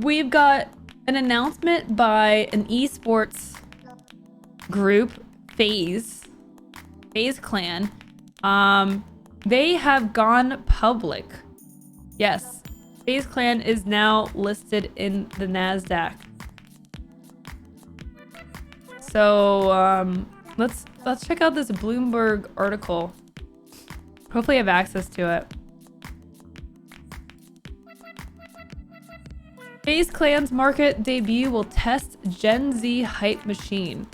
we've got an announcement by an esports group, FaZe Clan. They have gone public. Yes, FaZe Clan is now listed in the NASDAQ. So let's check out this Bloomberg article. Hopefully I have access to it. FaZe Clan's market debut will test Gen Z hype machine.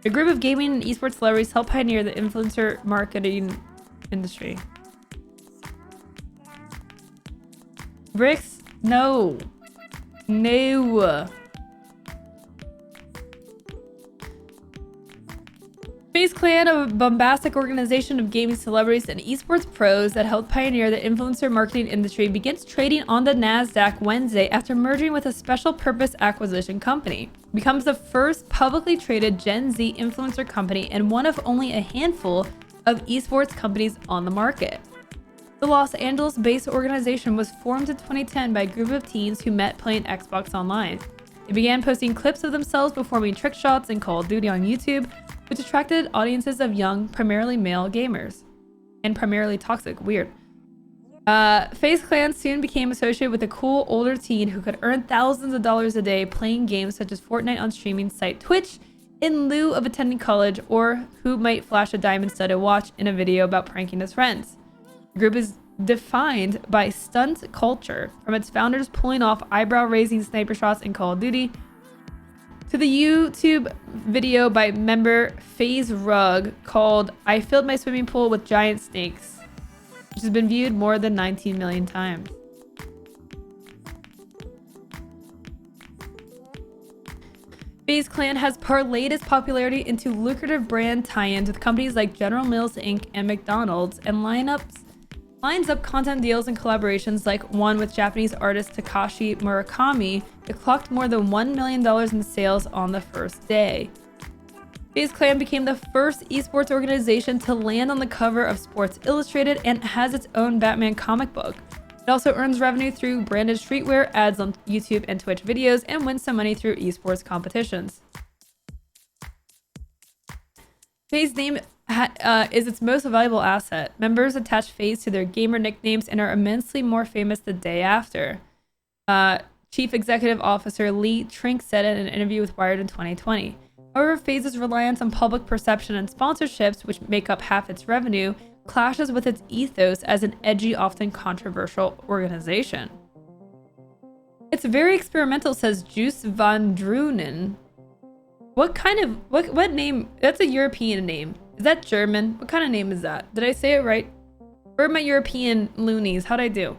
A group of gaming and esports celebrities help pioneer the influencer marketing industry. Bricks? No. No. FaZe Clan, a bombastic organization of gaming celebrities and esports pros that helped pioneer the influencer marketing industry, begins trading on the NASDAQ Wednesday after merging with a special purpose acquisition company. It becomes the first publicly traded Gen Z influencer company and one of only a handful of esports companies on the market. The Los Angeles-based organization was formed in 2010 by a group of teens who met playing Xbox Online. They began posting clips of themselves performing trick shots in Call of Duty on YouTube, which attracted audiences of young, primarily male gamers. And primarily toxic. Weird. FaZe Clan soon became associated with a cool older teen who could earn thousands of dollars a day playing games such as Fortnite on streaming site Twitch in lieu of attending college, or who might flash a diamond-studded watch in a video about pranking his friends. The group is defined by stunt culture, from its founders pulling off eyebrow-raising sniper shots in Call of Duty to the YouTube video by member FaZe Rug called "I Filled My Swimming Pool with Giant Snakes," which has been viewed more than 19 million times. FaZe Clan has parlayed its popularity into lucrative brand tie-ins with companies like General Mills Inc. and McDonald's, and lines up content deals and collaborations like one with Japanese artist Takashi Murakami that clocked more than $1 million in sales on the first day. FaZe Clan became the first esports organization to land on the cover of Sports Illustrated and has its own Batman comic book. It also earns revenue through branded streetwear ads on YouTube and Twitch videos, and wins some money through esports competitions. FaZe name is its most valuable asset. Members attach FaZe to their gamer nicknames and are immensely more famous the day after. Chief Executive Officer Lee Trink said in an interview with Wired in 2020. However, FaZe's reliance on public perception and sponsorships, which make up half its revenue, clashes with its ethos as an edgy, often controversial organization. It's very experimental, says Juice van Drunen. What name? That's a European name. Is that German? What kind of name is that? Did I say it right? Where are my European loonies? How'd I do?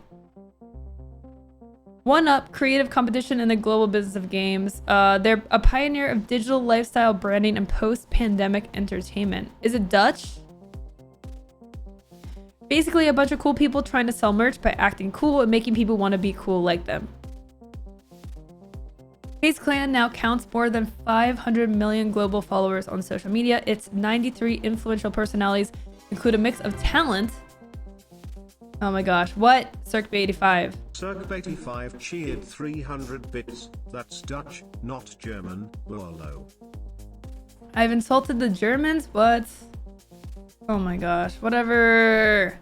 One Up, creative competition in the global business of games. They're a pioneer of digital lifestyle branding and post-pandemic entertainment. Is it Dutch? Basically, a bunch of cool people trying to sell merch by acting cool and making people want to be cool like them. FaZe Clan now counts more than 500 million global followers on social media. Its 93 influential personalities include a mix of talent. Oh my gosh, what? Circ85. Circ85 cheered 300 bits. That's Dutch, not German. Wallow. I've insulted the Germans? What? Oh my gosh, whatever.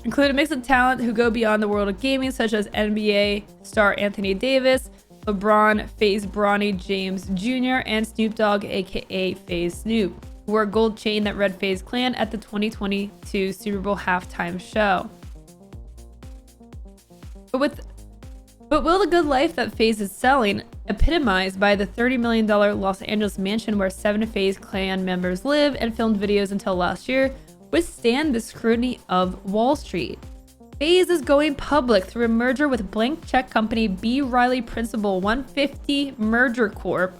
Include a mix of talent who go beyond the world of gaming, such as NBA star Anthony Davis, LeBron, FaZe Bronny James Jr., and Snoop Dogg, aka FaZe Snoop, who wore a gold chain that read FaZe Clan at the 2022 Super Bowl halftime show. But will the good life that FaZe is selling, epitomized by the $30 million Los Angeles mansion where 7 FaZe Clan members live and filmed videos until last year, withstand the scrutiny of Wall Street? FaZe is going public through a merger with blank check company B. Riley Principal 150 Merger Corp.,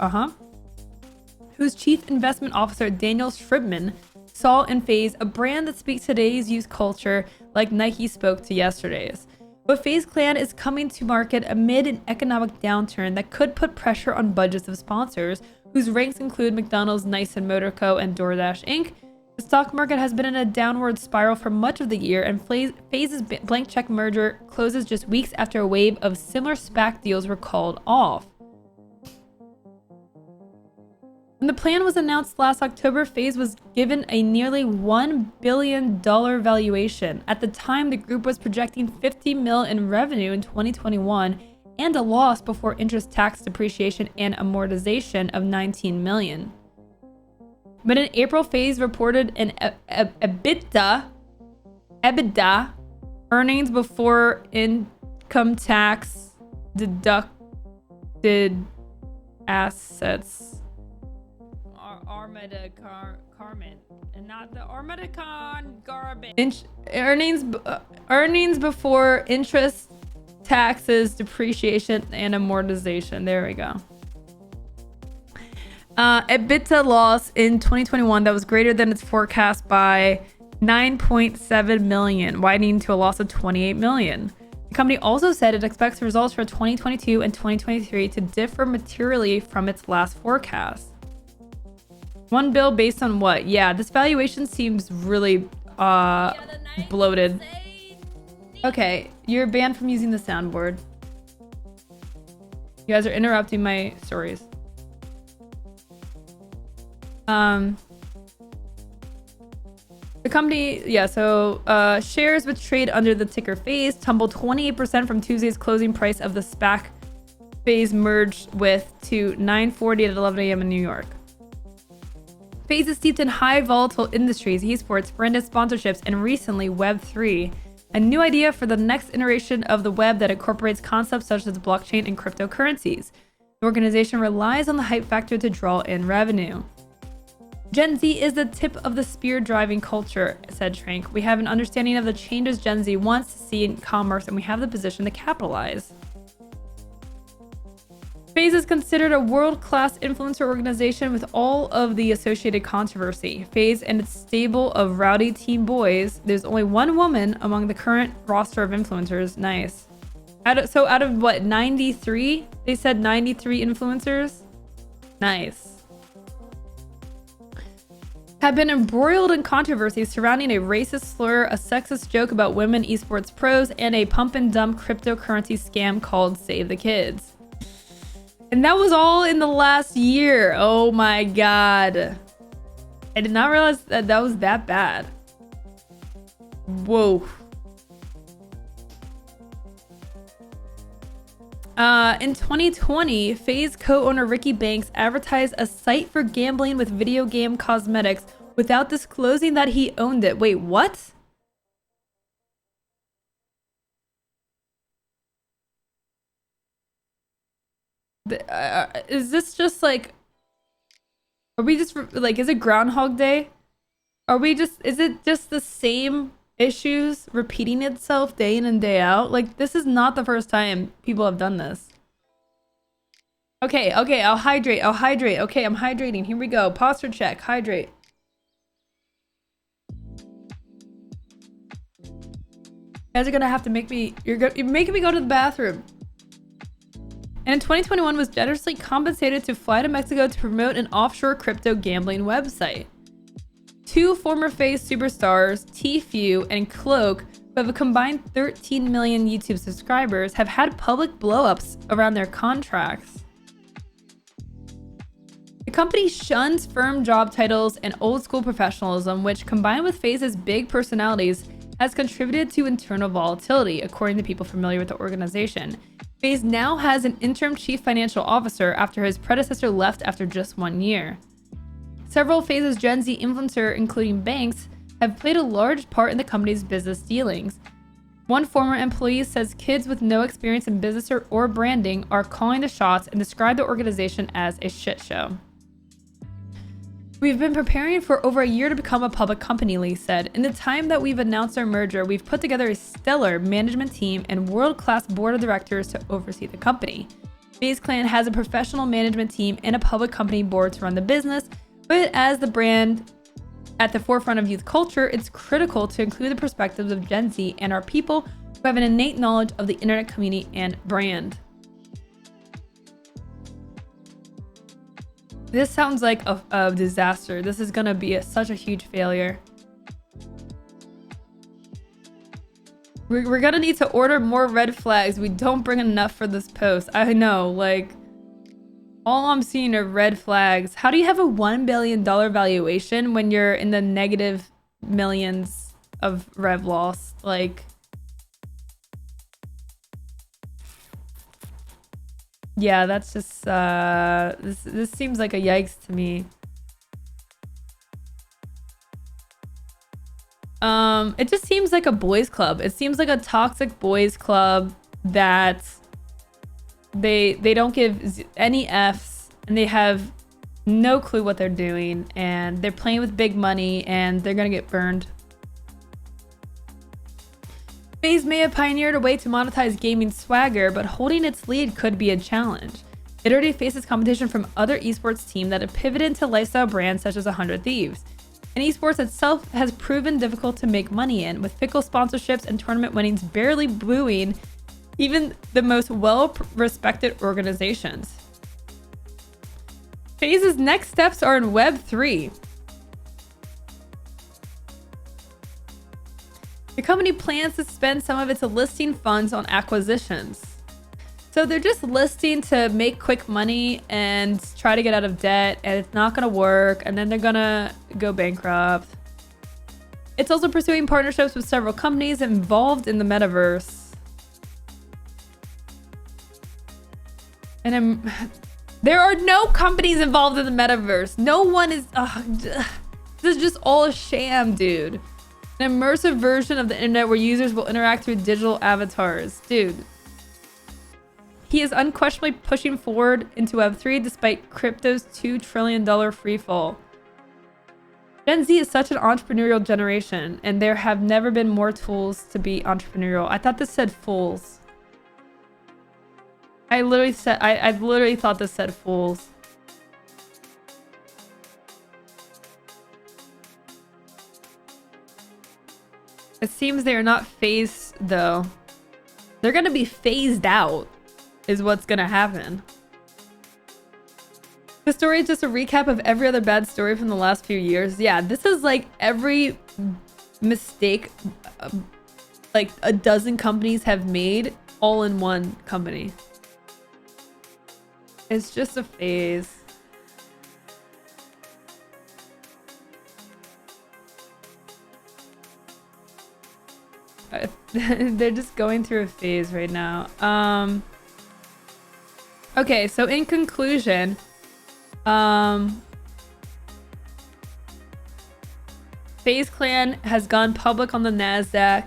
whose chief investment officer Daniel Shribman saw in FaZe a brand that speaks today's youth culture like Nike spoke to yesterday's. But FaZe Clan is coming to market amid an economic downturn that could put pressure on budgets of sponsors, whose ranks include McDonald's, Nice and Motor Co. and DoorDash Inc., The stock market has been in a downward spiral for much of the year, and FaZe's blank check merger closes just weeks after a wave of similar SPAC deals were called off. When the plan was announced last October, FaZe was given a nearly $1 billion valuation. At the time, the group was projecting $50 million in revenue in 2021 and a loss before interest, tax, depreciation, and amortization of $19 million. But in April, FaZe reported an EBITDA, earnings before income tax deducted assets. Armada Carmen, and not the Armada Con garbage. Earnings before interest, taxes, depreciation, and amortization. There we go. EBITDA loss in 2021 that was greater than its forecast by 9.7 million, widening to a loss of 28 million. The company also said it expects results for 2022 and 2023 to differ materially from its last forecast. $1 billion based on what? Yeah, this valuation seems really bloated. Okay, you're banned from using the soundboard. You guys are interrupting my stories. The company, shares which trade under the ticker FaZe tumbled 28% from Tuesday's closing price of the SPAC FaZe merged with to $9.40 at 11 a.m. in New York. FaZe is steeped in high volatile industries, esports, branded sponsorships, and recently Web3, a new idea for the next iteration of the web that incorporates concepts such as blockchain and cryptocurrencies. The organization relies on the hype factor to draw in revenue. Gen Z is the tip of the spear driving culture, said Trank. We have an understanding of the changes Gen Z wants to see in commerce, and we have the position to capitalize. FaZe is considered a world-class influencer organization with all of the associated controversy. FaZe and its stable of rowdy teen boys. There's only one woman among the current roster of influencers. Nice. Out of what, 93? They said 93 influencers? Nice. Have been embroiled in controversy surrounding a racist slur, a sexist joke about women esports pros, and a pump and dump cryptocurrency scam called Save the Kids. And that was all in the last year. Oh my god. I did not realize that that was that bad. Whoa. In 2020, FaZe co-owner Ricky Banks advertised a site for gambling with video game cosmetics without disclosing that he owned it. Wait, what? Is this just like, are we just like, is it Groundhog Day? Is it just the same issues repeating itself day in and day out? Like, this is not the first time people have done this. Okay, I'll hydrate. Okay, I'm hydrating. Here we go. Posture check, hydrate. You guys are gonna have to make me, you're making me go to the bathroom. And in 2021 was generously compensated to fly to Mexico to promote an offshore crypto gambling website. Two former FaZe superstars, Tfue and Cloak, who have a combined 13 million YouTube subscribers, have had public blowups around their contracts. The company shuns firm job titles and old school professionalism, which combined with FaZe's big personalities has contributed to internal volatility, according to people familiar with the organization. FaZe now has an interim chief financial officer after his predecessor left after just 1 year. Several FaZe's Gen Z influencers, including Banks, have played a large part in the company's business dealings. One former employee says kids with no experience in business or branding are calling the shots and describe the organization as a shit show. We've been preparing for over a year to become a public company, Lee said. In the time that we've announced our merger, we've put together a stellar management team and world-class board of directors to oversee the company. FaZe Clan has a professional management team and a public company board to run the business, but as the brand at the forefront of youth culture, it's critical to include the perspectives of Gen Z and our people who have an innate knowledge of the internet community and brand. This sounds like a disaster. This is gonna be such a huge failure. We're gonna need to order more red flags. We don't bring enough for this post. I know, like, all I'm seeing are red flags. How do you have a $1 billion valuation when you're in the negative millions of rev loss? Like, yeah, that's just, this seems like a yikes to me. It just seems like a boys club. It seems like a toxic boys club that they don't give any Fs, and they have no clue what they're doing, and they're playing with big money, and they're gonna get burned. FaZe may have pioneered a way to monetize gaming swagger, but holding its lead could be a challenge. It already faces competition from other esports teams that have pivoted into lifestyle brands such as 100 Thieves. And esports itself has proven difficult to make money in, with fickle sponsorships and tournament winnings barely buoying even the most well-respected organizations. FaZe's next steps are in Web 3. The company plans to spend some of its listing funds on acquisitions. So they're just listing to make quick money and try to get out of debt, and it's not gonna work, and then they're gonna go bankrupt. It's also pursuing partnerships with several companies involved in the metaverse. And there are no companies involved in the metaverse. No one is, this is just all a sham, dude. An immersive version of the internet where users will interact through digital avatars. Dude. He is unquestionably pushing forward into Web3 despite crypto's $2 trillion freefall. Gen Z is such an entrepreneurial generation, and there have never been more tools to be entrepreneurial. I thought this said fools. I literally thought this said fools. It seems they are not phased, though. They're gonna be phased out, is what's gonna happen. The story is just a recap of every other bad story from the last few years. Yeah, this is like every mistake like a dozen companies have made all in one company. It's just a phase. They're just going through a phase right now. Okay, so in conclusion, FaZe Clan has gone public on the NASDAQ.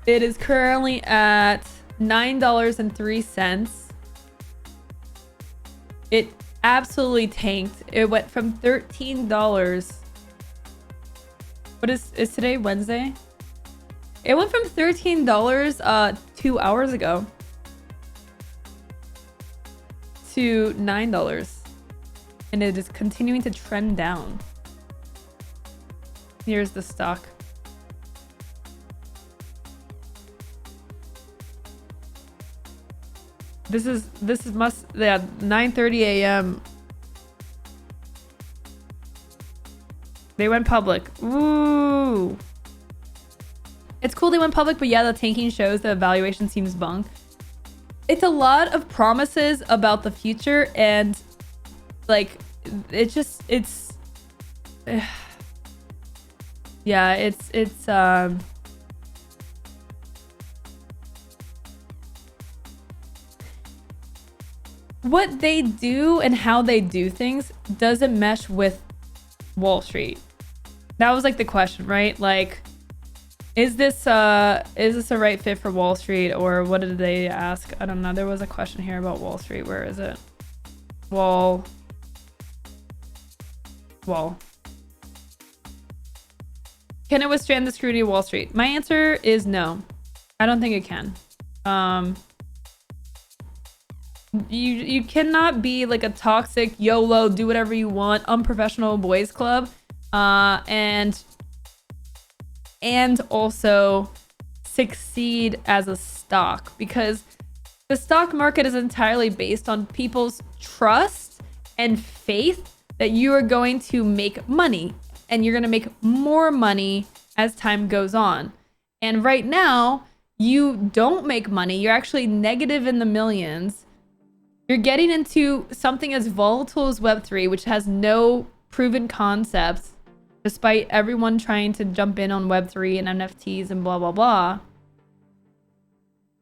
It is currently at $9.03. It absolutely tanked. It went from $13. What is today? Wednesday? It went from $13 2 hours ago to $9, and it is continuing to trend down. Here's the stock. This is 9:30 a.m. They went public. Ooh. It's cool they went public, but yeah, the tanking shows the valuation seems bunk. It's a lot of promises about the future, and like yeah, it's what they do and how they do things doesn't mesh with Wall Street. That was like the question, right? Like, is this a right fit for Wall Street, or what did they ask? I don't know. There was a question here about Wall Street. Where is it? Wall. Can it withstand the scrutiny of Wall Street? My answer is no. I don't think it can. You cannot be like a toxic YOLO, do whatever you want, unprofessional boys club, and also succeed as a stock, because The stock market is entirely based on people's trust and faith that you are going to make money, and you're going to make more money as time goes on. And right now, you don't make money. You're actually negative in the millions. You're getting into something as volatile as Web3, which has no proven concepts, despite everyone trying to jump in on Web3 and NFTs and blah, blah, blah.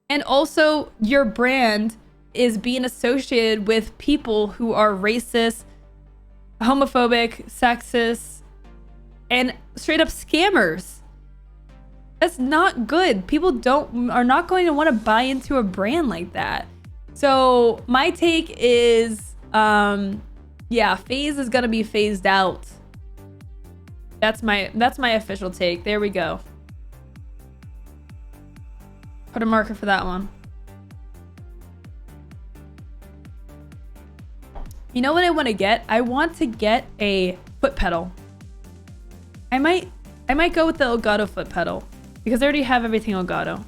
And also, your brand is being associated with people who are racist, homophobic, sexist, and straight up scammers. That's not good. People are not going to want to buy into a brand like that. So my take is, yeah, FaZe is gonna be phased out. That's my official take. There we go. Put a marker for that one. You know what I want to get? I want to get a foot pedal. I might go with the Elgato foot pedal because I already have everything Elgato.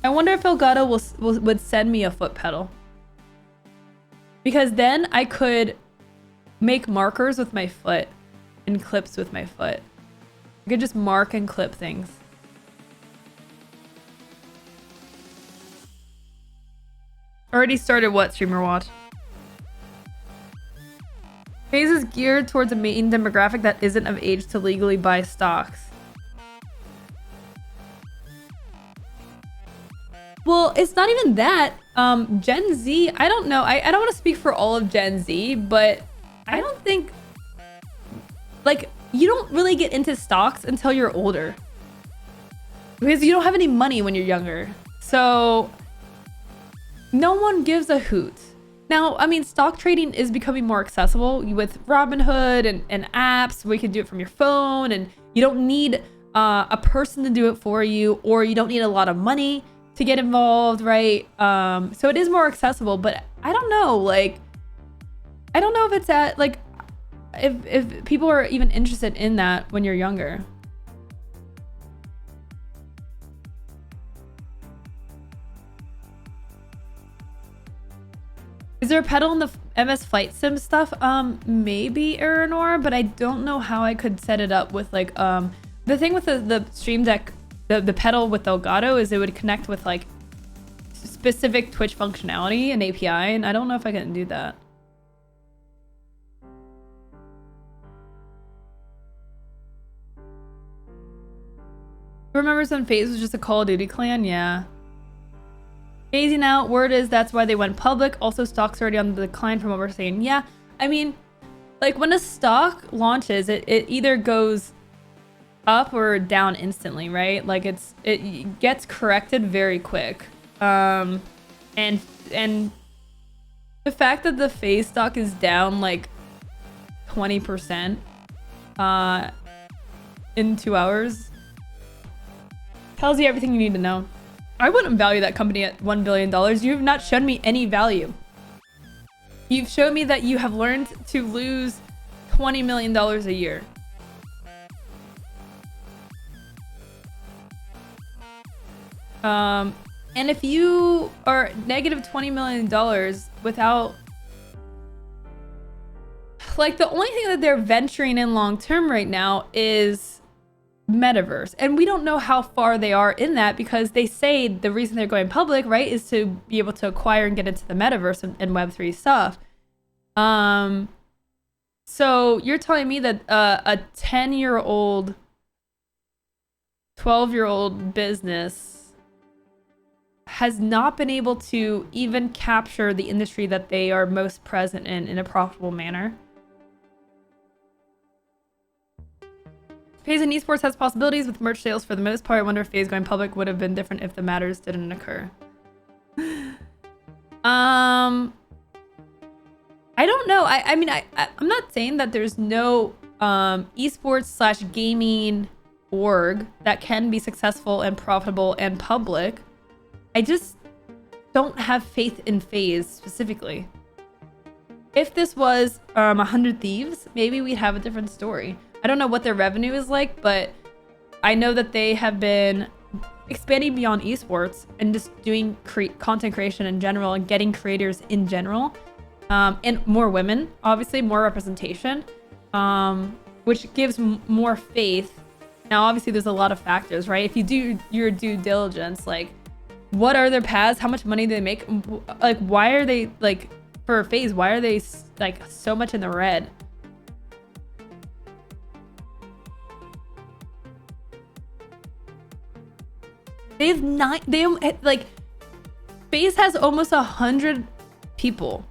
I wonder if Elgato would send me a foot pedal, because then I could make markers with my foot and clips with my foot. I could just mark and clip things. Already started what, Streamer Watch? FaZe is geared towards a main demographic that isn't of age to legally buy stocks. Well, it's not even that. Gen Z, I don't know. I don't want to speak for all of Gen Z, but I don't think, like, you don't really get into stocks until you're older, because you don't have any money when you're younger. So no one gives a hoot. Now, I mean, stock trading is becoming more accessible with Robinhood and apps where you can do it from your phone, and you don't need a person to do it for you, or you don't need a lot of money to get involved, right? So it is more accessible, but I don't know, like, I don't know if it's at, like, if people are even interested in that when you're younger. Is there a pedal in the MS Flight Sim stuff? Maybe, Aranor, but I don't know how I could set it up with, like, the thing with the Stream Deck, the pedal with Elgato is it would connect with, like, specific Twitch functionality and API, and I don't know if I can do that. Remembers when FaZe was just a Call of Duty clan? Yeah. Phasing out, word is that's why they went public. Also, stock's already on the decline from what we're saying. Yeah, I mean, like, when a stock launches, it either goes up or down instantly, right? Like, it gets corrected very quick. And the fact that the FaZe stock is down like 20% in 2 hours tells you everything you need to know. I wouldn't value that company at $1 billion. You have not shown me any value. You've shown me that you have learned to lose $20 million a year. And if you are negative $20 million without, like, the only thing that they're venturing in long term right now is metaverse, and we don't know how far they are in that, because they say the reason they're going public, right, is to be able to acquire and get into the metaverse and Web3 stuff. So you're telling me that a 10-year-old, 12-year-old business has not been able to even capture the industry that they are most present in a profitable manner? FaZe and esports has possibilities with merch sales for the most part. I wonder if FaZe going public would have been different if the matters didn't occur. I don't know. I mean, I'm not saying that there's no esports / gaming org that can be successful and profitable and public. I just don't have faith in FaZe specifically. If this was 100 Thieves, maybe we'd have a different story. I don't know what their revenue is like, but I know that they have been expanding beyond esports and just doing content creation in general and getting creators in general, and more women, obviously more representation, which gives more faith. Now, obviously, there's a lot of factors, right? If you do your due diligence, like, what are their paths? How much money do they make? Like, why are they, like, for FaZe, why are they, like, so much in the red? Like, FaZe has almost 100 people,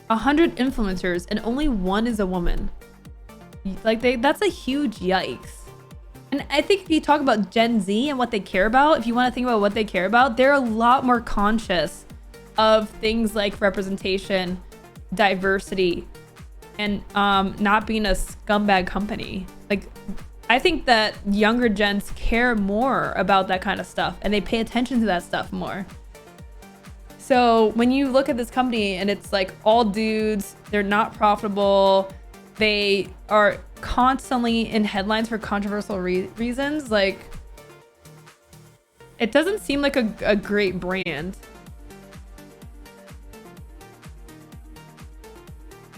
100 influencers, and only one is a woman. Like, that's a huge yikes. And I think if you talk about Gen Z and what they care about, if you want to think about what they care about, they're a lot more conscious of things like representation, diversity, and not being a scumbag company. Like, I think that younger gens care more about that kind of stuff, and they pay attention to that stuff more. So when you look at this company and it's like all dudes, they're not profitable, they are constantly in headlines for controversial reasons, like, it doesn't seem like a great brand.